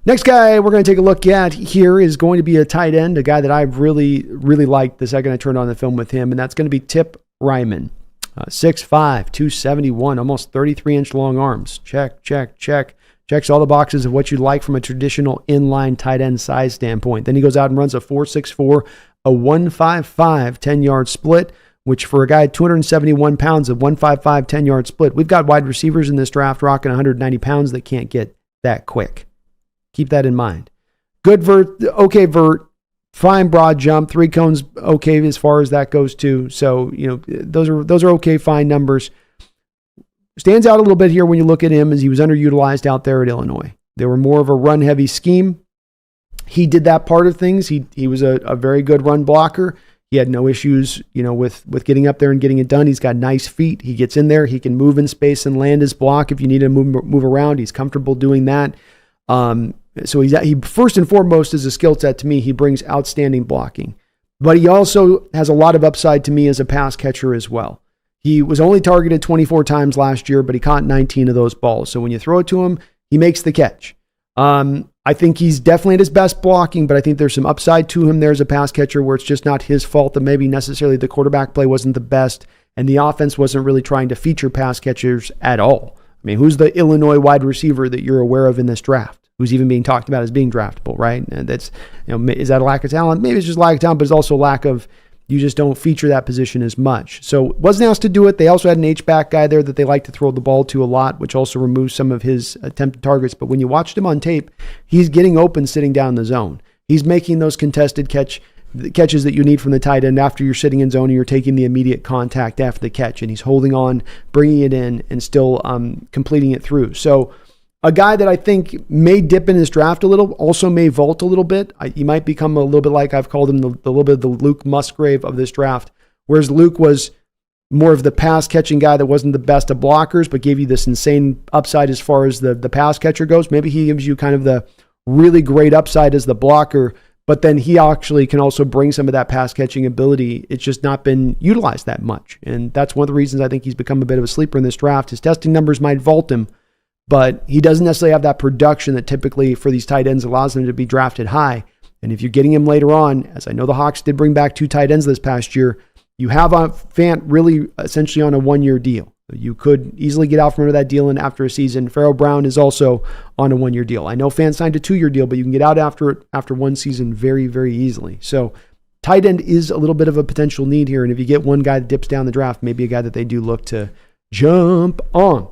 Next guy we're going to take a look at here is going to be a tight end, a guy that I've really, really liked the second I turned on the film with him, and that's going to be Reiman. 6'5", 271, almost 33-inch long arms. Check. Checks all the boxes of what you like from a traditional inline tight end size standpoint. Then he goes out and runs a 4.64, a 1.55 10-yard split, which for a guy at 271 pounds, a 1.55 10-yard split. We've got wide receivers in this draft rocking 190 pounds that can't get that quick. Keep that in mind. Good vert, okay vert, fine broad jump, 3 cones okay as far as that goes too. So, those are okay, fine numbers. Stands out a little bit here when you look at him as he was underutilized out there at Illinois. They were more of a run-heavy scheme. He did that part of things. He was a very good run blocker. He had no issues, with getting up there and getting it done. He's got nice feet. He gets in there. He can move in space and land his block if you need to move around. He's comfortable doing that. So he first and foremost is a skill set to me. He brings outstanding blocking, but he also has a lot of upside to me as a pass catcher as well. He was only targeted 24 times last year, but he caught 19 of those balls. So when you throw it to him, he makes the catch. I think he's definitely at his best blocking, but I think there's some upside to him there as a pass catcher where it's just not his fault that maybe necessarily the quarterback play wasn't the best and the offense wasn't really trying to feature pass catchers at all. I mean, who's the Illinois wide receiver that you're aware of in this draft? Who's even being talked about as being draftable, right? And that's, is that a lack of talent? Maybe it's just lack of talent, but it's also a lack of, you just don't feature that position as much. So wasn't asked to do it. They also had an H-back guy there that they like to throw the ball to a lot, which also removes some of his attempted targets. But when you watched him on tape, he's getting open sitting down the zone. He's making those contested catches that you need from the tight end after you're sitting in zone and you're taking the immediate contact after the catch. And he's holding on, bringing it in, and still completing it through. So a guy that I think may dip in his draft a little, also may vault a little bit. He might become a little bit like I've called him the little bit of the Luke Musgrave of this draft, whereas Luke was more of the pass catching guy that wasn't the best of blockers, but gave you this insane upside as far as the pass catcher goes. Maybe he gives you kind of the really great upside as the blocker, but then he actually can also bring some of that pass catching ability. It's just not been utilized that much. And that's one of the reasons I think he's become a bit of a sleeper in this draft. His testing numbers might vault him, but he doesn't necessarily have that production that typically for these tight ends allows him to be drafted high. And if you're getting him later on, as I know the Hawks did bring back 2 tight ends this past year, you have Fant really essentially on a 1-year deal. You could easily get out from under that deal and after a season. Pharaoh Brown is also on a 1-year deal. I know Fant signed a 2-year deal, but you can get out after one season very, very easily. So tight end is a little bit of a potential need here. And if you get one guy that dips down the draft, maybe a guy that they do look to jump on.